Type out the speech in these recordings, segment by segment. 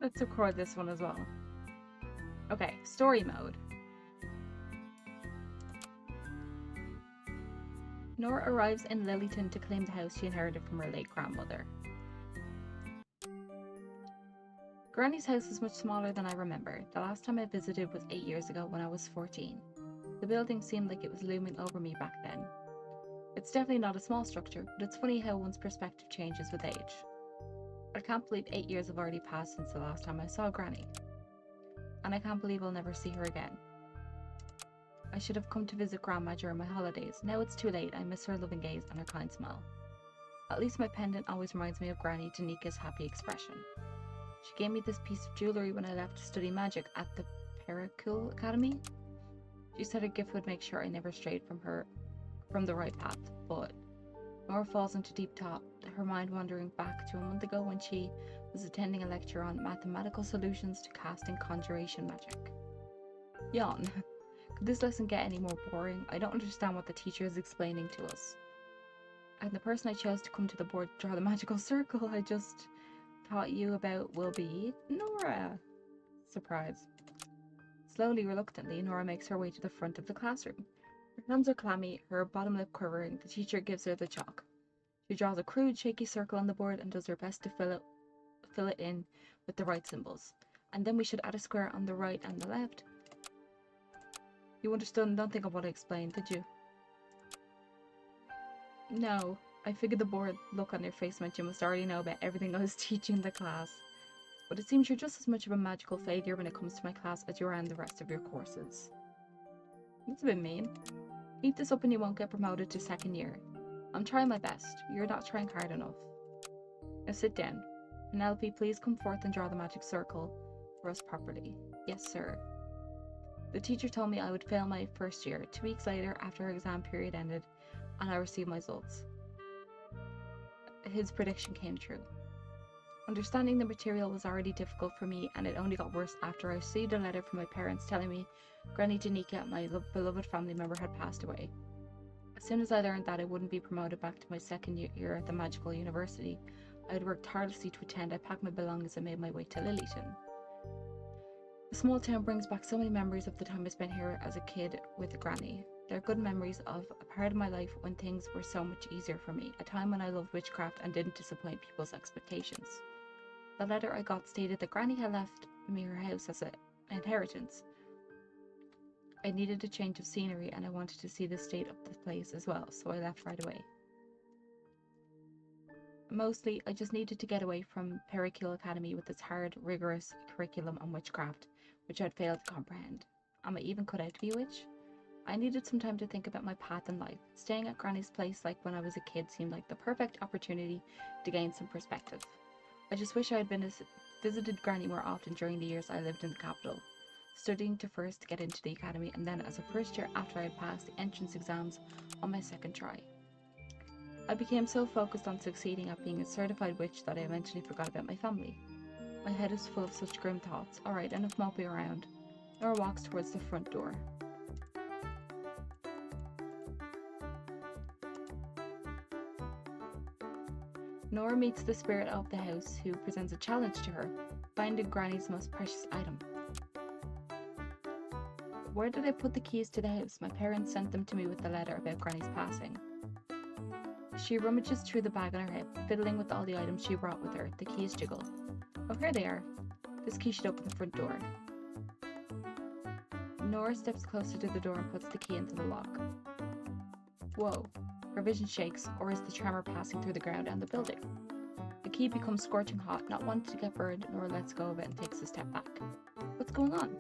Let's record this one as well. Okay, story mode. Nora arrives in Lilliton to claim the house she inherited from her late grandmother. Granny's house is much smaller than I remember. The last time I visited was 8 years ago when I was 14. The building seemed like it was looming over me back then. It's definitely not a small structure, but it's funny how one's perspective changes with age. I can't believe 8 years have already passed since the last time I saw Granny. And I can't believe I'll never see her again. I should have come to visit Grandma during my holidays. Now it's too late. I miss her loving gaze and her kind smile. At least my pendant always reminds me of Granny Danika's happy expression. She gave me this piece of jewellery when I left to study magic at the Pericule Academy. She said her gift would make sure I never strayed from the right path, but Nora falls into deep thought, her mind wandering back to a month ago when she was attending a lecture on mathematical solutions to casting conjuration magic. Yawn. Could this lesson get any more boring? I don't understand what the teacher is explaining to us. And the person I chose to come to the board to draw the magical circle I just taught you about will be Nora. Surprise. Slowly, reluctantly, Nora makes her way to the front of the classroom. Her hands are clammy, her bottom lip quivering. The teacher gives her the chalk. She draws a crude, shaky circle on the board and does her best to fill it in with the right symbols. And then we should add a square on the right and the left. You understood nothing of what I explained, did you? No. I figured the bored look on your face meant you must already know about everything I was teaching the class. But it seems you're just as much of a magical failure when it comes to my class as you are in the rest of your courses. That's a bit mean. Keep this up and you won't get promoted to second year. I'm trying my best. You're not trying hard enough. Now sit down. Penelope, please come forth and draw the magic circle for us properly. Yes, sir. The teacher told me I would fail my first year. 2 weeks later, after her exam period ended, and I received my results. His prediction came true. Understanding the material was already difficult for me, and it only got worse after I received a letter from my parents telling me Granny Danica, my beloved family member, had passed away. As soon as I learned that I wouldn't be promoted back to my second year at the magical university I had worked tirelessly to attend, I packed my belongings and made my way to Lilliton. The small town brings back so many memories of the time I spent here as a kid with Granny. They're good memories of a part of my life when things were so much easier for me, a time when I loved witchcraft and didn't disappoint people's expectations. The letter I got stated that Granny had left me her house as an inheritance. I needed a change of scenery and I wanted to see the state of the place as well, so I left right away. Mostly, I just needed to get away from Pericule Academy with its hard, rigorous curriculum on witchcraft, which I'd failed to comprehend. Am I even cut out to be a witch? I needed some time to think about my path in life. Staying at Granny's place like when I was a kid seemed like the perfect opportunity to gain some perspective. I just wish I had visited Granny more often during the years I lived in the capital, studying to first get into the academy and then as a first year after I had passed the entrance exams on my second try. I became so focused on succeeding at being a certified witch that I eventually forgot about my family. My head is full of such grim thoughts. Alright, enough moping around. Nora walks towards the front door. Nora meets the spirit of the house, who presents a challenge to her, finding Granny's most precious item. Where did I put the keys to the house? My parents sent them to me with the letter about Granny's passing. She rummages through the bag on her hip, fiddling with all the items she brought with her. The keys jiggle. Oh, here they are. This key should open the front door. Nora steps closer to the door and puts the key into the lock. Whoa. Her vision shakes, or is the tremor passing through the ground and the building? The key becomes scorching hot, not wanting to get burned. Nora lets go of it and takes a step back. What's going on?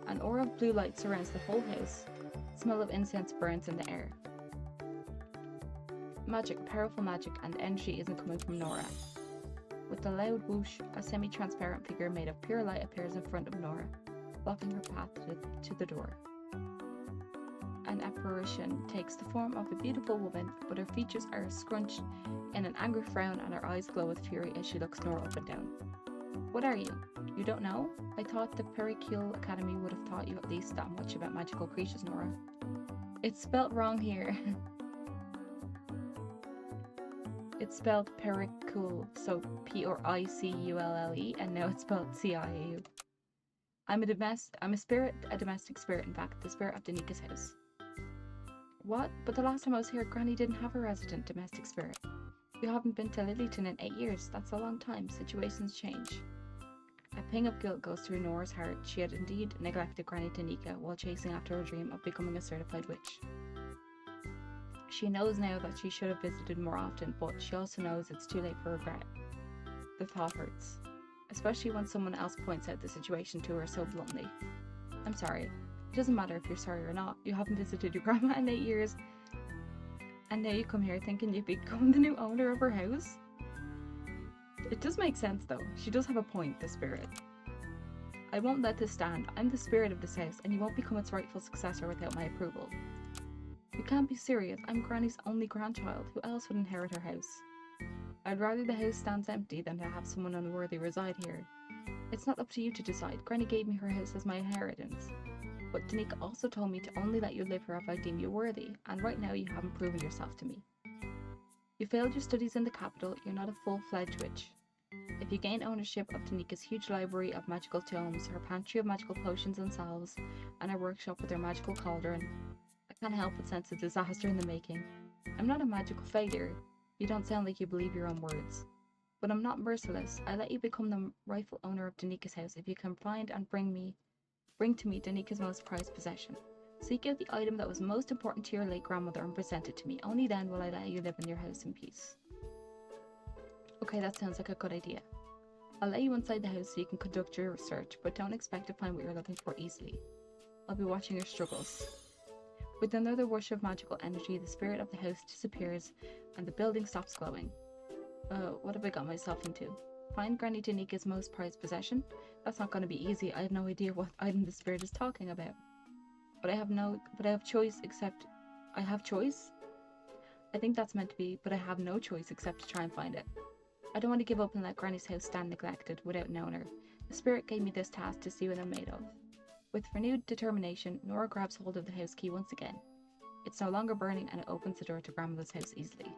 An aura of blue light surrounds the whole house. The smell of incense burns in the air. Magic, powerful magic, and energy isn't coming from Nora. With a loud whoosh, a semi-transparent figure made of pure light appears in front of Nora, blocking her path to the door. An apparition takes the form of a beautiful woman, but her features are scrunched in an angry frown and her eyes glow with fury as she looks Nora up and down. What are you? You don't know? I thought the Pericule Academy would have taught you at least that much about magical creatures, Nora. It's spelt wrong here. It's It's spelled Pericule, so P-R-I-C-U-L-L-E, and now it's spelled C-I-A-U. I'm a domestic spirit, in fact, the spirit of Danika's house. What? But the last time I was here, Granny didn't have a resident domestic spirit. We haven't been to Lilyton in 8 years. That's a long time. Situations change. A pang of guilt goes through Nora's heart. She had indeed neglected Granny Danica while chasing after her dream of becoming a certified witch. She knows now that she should have visited more often, but she also knows it's too late for regret. The thought hurts, especially when someone else points out the situation to her so bluntly. I'm sorry. It doesn't matter if you're sorry or not. You haven't visited your grandma in 8 years, and now you come here thinking you've become the new owner of her house? It does make sense though. She does have a point, the spirit. I won't let this stand. I'm the spirit of this house, and you won't become its rightful successor without my approval. You can't be serious. I'm Granny's only grandchild. Who else would inherit her house? I'd rather the house stands empty than to have someone unworthy reside here. It's not up to you to decide. Granny gave me her house as my inheritance. But Danica also told me to only let you live here if I deem you worthy, and right now you haven't proven yourself to me. You failed your studies in the capital. You're not a full-fledged witch. If you gain ownership of Danica's huge library of magical tomes, her pantry of magical potions and salves, and her workshop with her magical cauldron, I can't help but sense a disaster in the making. I'm not a magical failure. You don't sound like you believe your own words. But I'm not merciless. I let you become the rightful owner of Danica's house if you can find and bring to me Danica's most prized possession. Seek out the item that was most important to your late grandmother and present it to me. Only then will I let you live in your house in peace. Okay, that sounds like a good idea. I'll let you inside the house so you can conduct your research, but don't expect to find what you're looking for easily. I'll be watching your struggles. With another whoosh of magical energy, the spirit of the house disappears and the building stops glowing. What have I got myself into? Find Granny Danica's most prized possession? That's not going to be easy. I have no idea what item the spirit is talking about. But I have choice except... I have choice? I think that's meant to be, but I have no choice except to try and find it. I don't want to give up and let Granny's house stand neglected without an owner. The spirit gave me this task to see what I'm made of. With renewed determination, Nora grabs hold of the house key once again. It's no longer burning and it opens the door to Grandmother's house easily.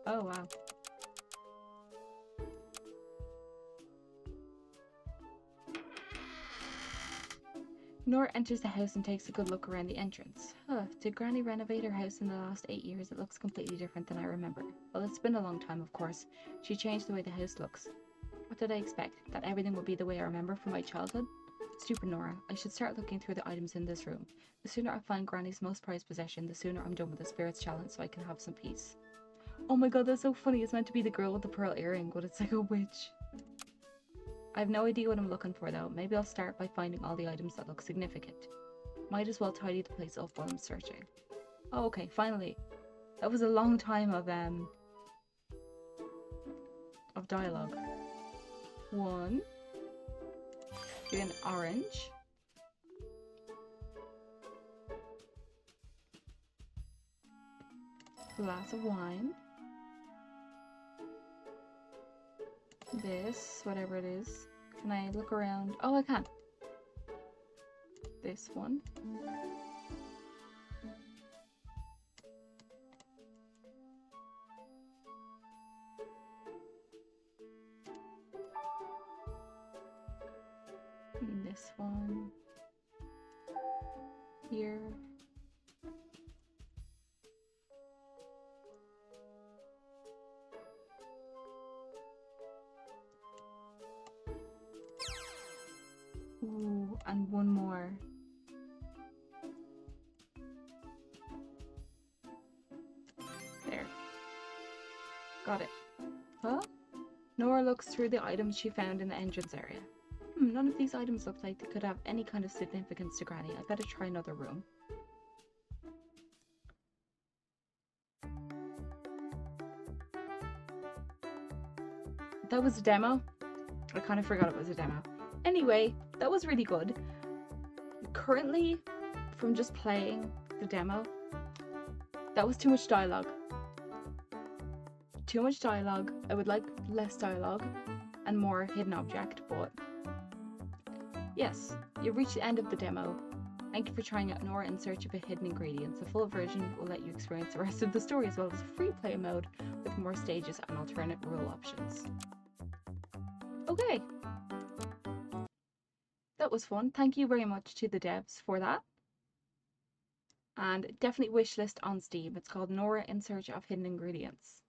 Oh wow. Nora enters the house and takes a good look around the entrance. Did Granny renovate her house in the last 8 years? It looks completely different than I remember. Well, it's been a long time, of course. She changed the way the house looks. What did I expect? That everything would be the way I remember from my childhood? Stupid Nora. I should start looking through the items in this room. The sooner I find Granny's most prized possession, the sooner I'm done with the spirit's challenge so I can have some peace. Oh my god, that's so funny. It's meant to be the girl with the pearl earring, but it's like a witch. I have no idea what I'm looking for though. Maybe I'll start by finding all the items that look significant. Might as well tidy the place up while I'm searching. Oh, okay, finally. That was a long time of dialogue. 1. Do an orange. Glass of wine. This, whatever it is. Can I look around? Oh, I can. This one. And this one. Here. Ooh, and one more. There. Got it. Huh? Nora looks through the items she found in the entrance area. None of these items look like they could have any kind of significance to Granny. I better try another room. That was a demo? I kind of forgot it was a demo. Anyway, that was really good. Currently, from just playing the demo, that was too much dialogue. too much dialogue. I would like less dialogue and more hidden object, but yes, you've reached the end of the demo. Thank you for trying out Nora in Search of a Hidden Ingredients. The full version will let you experience the rest of the story as well as a free play mode with more stages and alternate rule options. Okay, that was fun. Thank you very much to the devs for that. And definitely wishlist on Steam. It's called Nora in Search of Hidden Ingredients.